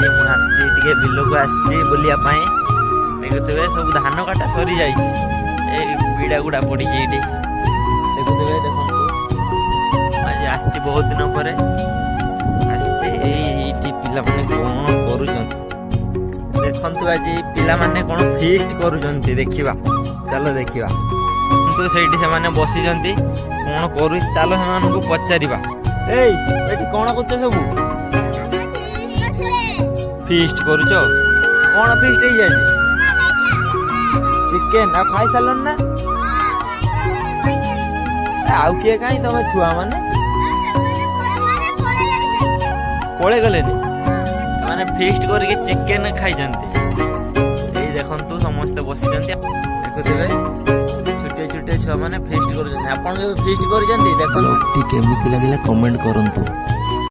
मुझे बिल को आसी बुलिया देखुवे सब धान काटा सरी जाइए बीड़ा गुड़ा पड़ी देखुवे देखो आज आसी बहुत दिन पर पिला माने कौन करूँ देखु आज पिला माने कौन फीस्ट करुँच देखा चलो देखा तो सही से माने बसी कौन करू चलो से पचारिबा कौन कर सब फीस्ट करुच कौन फीस्ट हो जाए चिकेन आ खाई सार ना आउ किए कहीं तुम छुआ मैंने पड़े गले मैंने फीस्ट करके चिकेन खाई देखु समस्ते बसी देखुवे छोटे छोटे छुआ मैंने फीस्ट कर फीस्ट कर देखो केमी लगे कमेंट करंतु।